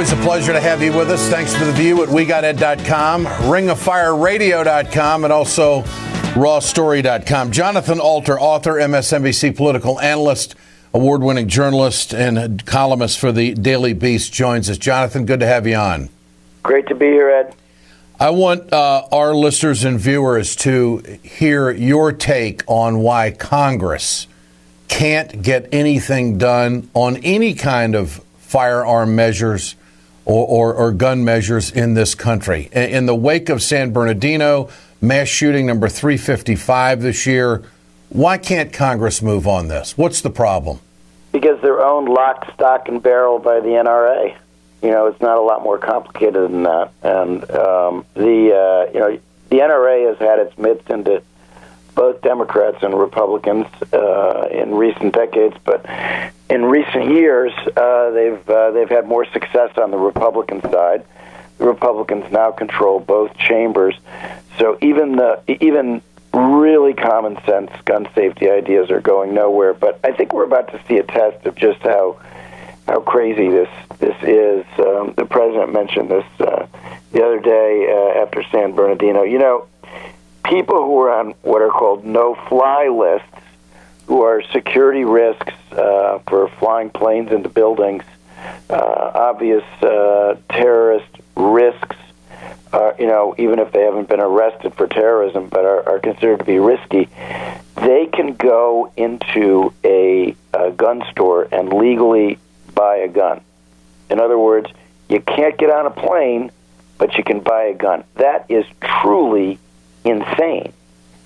Always a pleasure to have you with us. Thanks for the view at WeGotEd.com, RingOfFireRadio.com, and also RawStory.com. Jonathan Alter, author, MSNBC political analyst, award-winning journalist, and columnist for the Daily Beast, joins us. Jonathan, good to have you on. Great to be here, Ed. I want our listeners and viewers to hear your take on why Congress can't get anything done on any kind of firearm measures or gun measures in this country. In the wake of San Bernardino, mass shooting number 355 this year, why can't Congress move on this? What's the problem? Because they're owned lock, stock, and barrel by the NRA. You know, it's not a lot more complicated than that. And the NRA has had its mitts into both Democrats and Republicans in recent decades, but in recent years they've had more success on the Republican side. The Republicans now control both chambers, so even really common sense gun safety ideas are going nowhere. But I think we're about to see a test of just how crazy this is. The president mentioned this the other day after San Bernardino. You know, people who are on what are called no-fly lists, who are security risks for flying planes into buildings, obvious terrorist risks, even if they haven't been arrested for terrorism, but are considered to be risky, they can go into a gun store and legally buy a gun. In other words, you can't get on a plane, but you can buy a gun. That is truly insane.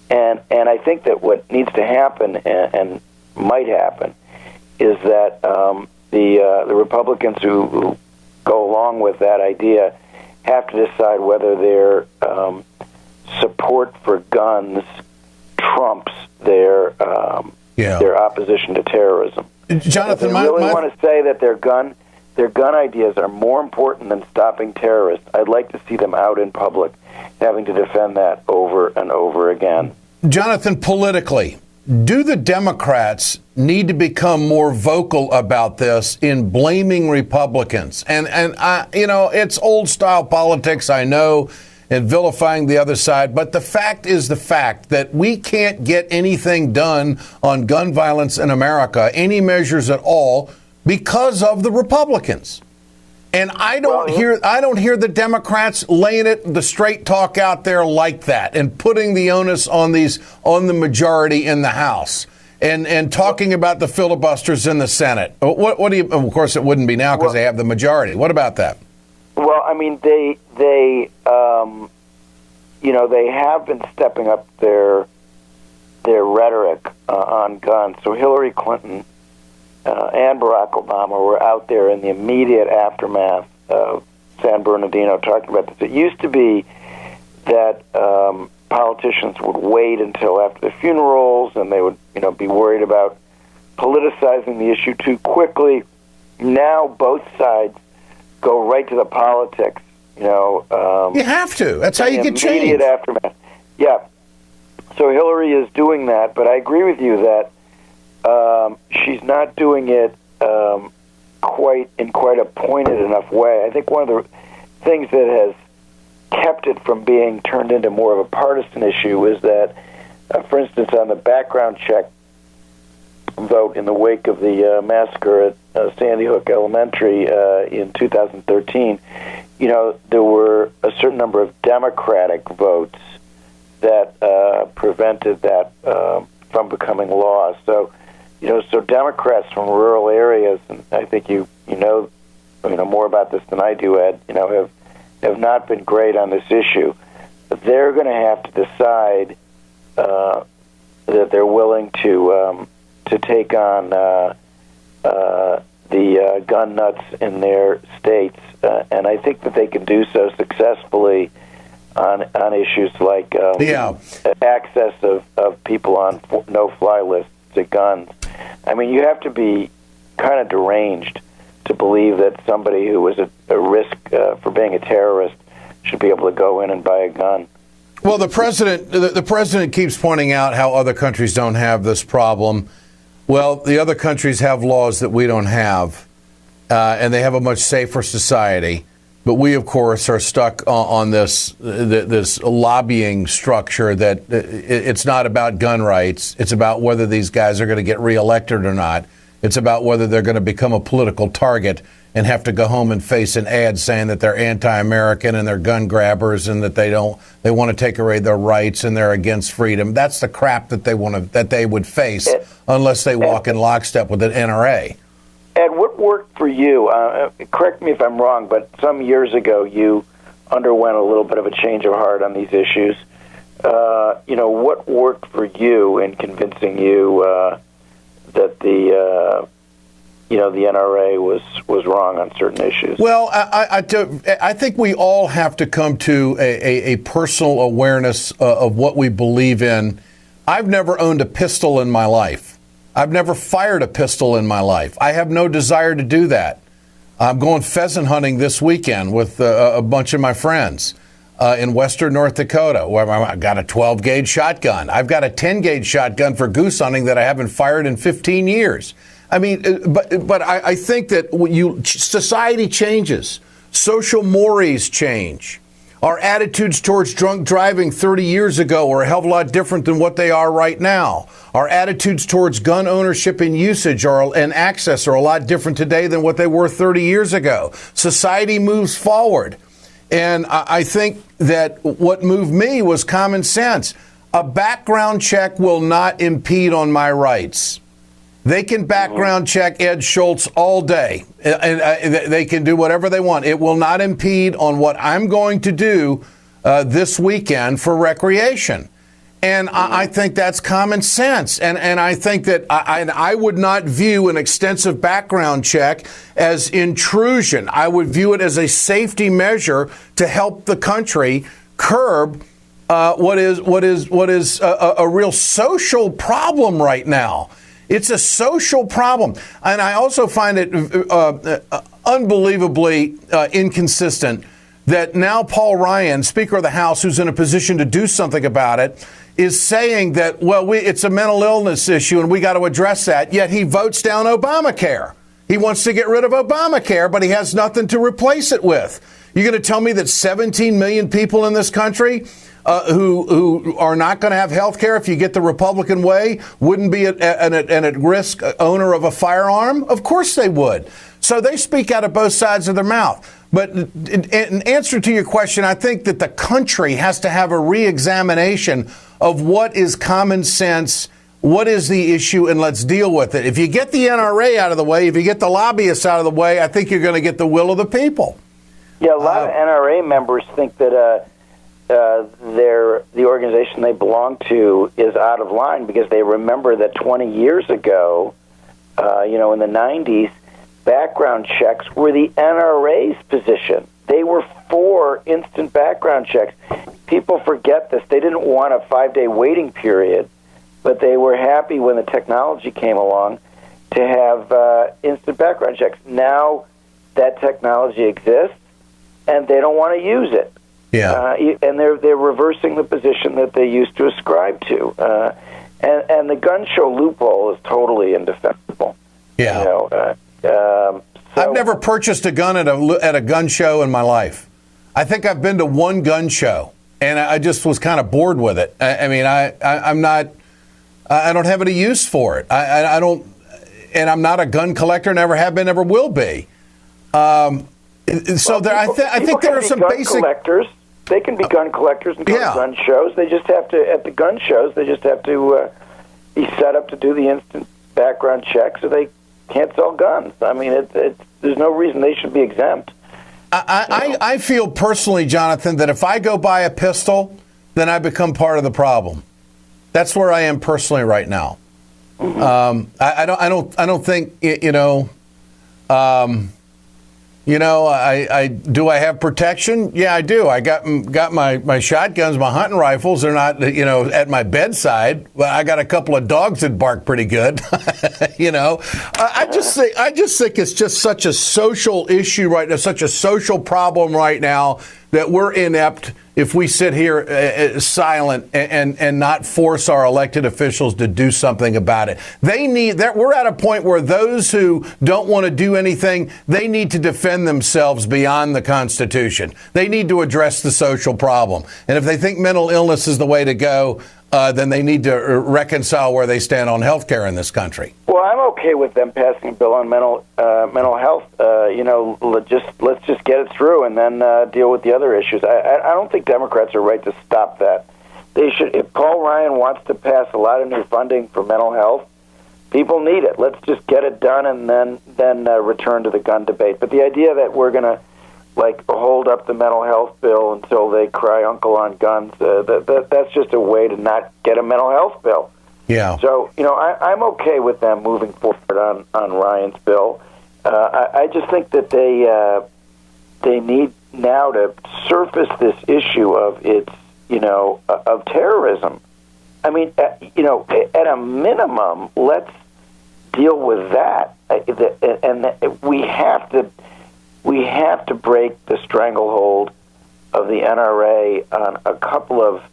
And I think that what needs to happen and might happen is that the Republicans who go along with that idea have to decide whether their support for guns trumps their opposition to terrorism. Jonathan, if they really want to say that their gun ideas are more important than stopping terrorists, I'd like to see them out in public having to defend that over and over again. Jonathan, politically, do the Democrats need to become more vocal about this in blaming Republicans? And it's old-style politics, I know, and vilifying the other side, but the fact is the fact that we can't get anything done on gun violence in America, any measures at all, because of the Republicans. And I don't hear the Democrats laying the straight talk out there like that and putting the onus on the majority in the House and talking about the filibusters in the Senate. What do you? Of course, it wouldn't be now because they have the majority. What about that? Well, I mean, they have been stepping up their rhetoric on guns. So Hillary Clinton and Barack Obama were out there in the immediate aftermath of San Bernardino talking about this. It used to be that politicians would wait until after the funerals, and they would, be worried about politicizing the issue too quickly. Now both sides go right to the politics. You have to. That's how you get change. Immediate aftermath. Yeah. So Hillary is doing that, but I agree with you that she's not doing it quite a pointed enough way. I think one of the things that has kept it from being turned into more of a partisan issue is that, for instance, on the background check vote in the wake of the massacre at Sandy Hook Elementary in 2013, there were a certain number of Democratic votes that prevented that from becoming law. So Democrats from rural areas, and I think you know more about this than I do, Ed, have not been great on this issue. They're going to have to decide that they're willing to take on the gun nuts in their states, and I think that they can do so successfully on issues like access of people on no-fly lists to guns. I mean, you have to be kind of deranged to believe that somebody who was a risk for being a terrorist should be able to go in and buy a gun. Well, the president keeps pointing out how other countries don't have this problem. Well, the other countries have laws that we don't have. and they have a much safer society. But we, of course, are stuck on this lobbying structure that it's not about gun rights. It's about whether these guys are going to get reelected or not. It's about whether they're going to become a political target and have to go home and face an ad saying that they're anti-American and they're gun grabbers and that they want to take away their rights and they're against freedom. That's the crap that they would face unless they walk in lockstep with the NRA. Ed, what worked for you? Correct me if I'm wrong, but some years ago you underwent a little bit of a change of heart on these issues. What worked for you in convincing you that the NRA was wrong on certain issues? Well, I think we all have to come to a personal awareness of what we believe in. I've never owned a pistol in my life. I've never fired a pistol in my life. I have no desire to do that. I'm going pheasant hunting this weekend with a bunch of my friends in western North Dakota, where I've got a 12-gauge shotgun. I've got a 10-gauge shotgun for goose hunting that I haven't fired in 15 years. I mean, but I think that society changes. Social mores change. Our attitudes towards drunk driving 30 years ago were a hell of a lot different than what they are right now. Our attitudes towards gun ownership and usage and access are a lot different today than what they were 30 years ago. Society moves forward. And I think that what moved me was common sense. A background check will not impede on my rights. They can background check Ed Schultz all day, and they can do whatever they want. It will not impede on what I'm going to do this weekend for recreation. And I think that's common sense. And I think that I would not view an extensive background check as intrusion. I would view it as a safety measure to help the country curb what is a real social problem right now. It's a social problem. And I also find it unbelievably inconsistent that now Paul Ryan, Speaker of the House, who's in a position to do something about it, is saying that, well, it's a mental illness issue and we got to address that, yet he votes down Obamacare. He wants to get rid of Obamacare, but he has nothing to replace it with. You're going to tell me that 17 million people in this country who are not going to have health care if you get the Republican way wouldn't be an at-risk owner of a firearm? Of course they would. So they speak out of both sides of their mouth. But in answer to your question, I think that the country has to have a re-examination of what is common sense, what is the issue, and let's deal with it. If you get the NRA out of the way, if you get the lobbyists out of the way, I think you're going to get the will of the people. Yeah, a lot of NRA members think that the organization they belong to is out of line because they remember that 20 years ago, in the 90s, background checks were the NRA's position. They were for instant background checks. People forget this. They didn't want a 5-day waiting period, but they were happy when the technology came along to have instant background checks. Now that technology exists, and they don't want to use it. Yeah, and they're reversing the position that they used to ascribe to. And the gun show loophole is totally indefensible. Yeah. I've never purchased a gun at a gun show in my life. I think I've been to one gun show, and I just was kind of bored with it. I'm not. I don't have any use for it. I don't, and I'm not a gun collector. Never have been. Never will be. I think there are some basic collectors. They can be gun collectors and go to gun shows. They just have to, at the gun shows, they just have to be set up to do the instant background check so they can't sell guns. I mean, there's no reason they should be exempt. I feel personally, Jonathan, that if I go buy a pistol, then I become part of the problem. That's where I am personally right now. Mm-hmm. I don't think, do I have protection? Yeah, I do. I got my shotguns, my hunting rifles. They're not, at my bedside. Well, I got a couple of dogs that bark pretty good. I just think it's just such a social issue right now, such a social problem right now that we're inept if we sit here silent and not force our elected officials to do something about it. They need that. We're at a point where those who don't want to do anything, they need to defend themselves beyond the Constitution. They need to address the social problem. And if they think mental illness is the way to go, then they need to reconcile where they stand on health care in this country. Well, I'm okay with them passing a bill on mental health. Let's just get it through and then deal with the other issues. I don't think Democrats are right to stop that. They should. If Paul Ryan wants to pass a lot of new funding for mental health, people need it. Let's just get it done and then return to the gun debate. But the idea that we're going to hold up the mental health bill until they cry uncle on guns, that's just a way to not get a mental health bill. Yeah. So, I'm okay with them moving forward on Ryan's bill. I just think that they need now to surface this issue of of terrorism. I mean, at a minimum, let's deal with that. And we have to break the stranglehold of the NRA on a couple of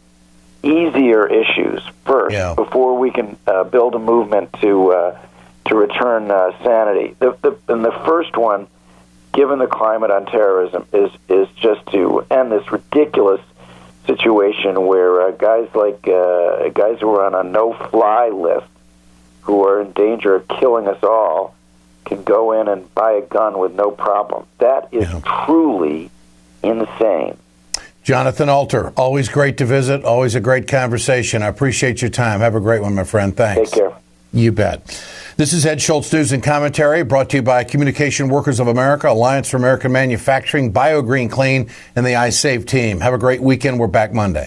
easier issues first, before we can build a movement to return sanity. And the first one, given the climate on terrorism, is just to end this ridiculous situation where guys who are on a no-fly list, who are in danger of killing us all, can go in and buy a gun with no problem. That is truly insane. Jonathan Alter, always great to visit, always a great conversation. I appreciate your time. Have a great one, my friend. Thanks. Take care. You bet. This is Ed Schultz News and Commentary, brought to you by Communication Workers of America, Alliance for American Manufacturing, BioGreen Clean, and the iSave team. Have a great weekend. We're back Monday.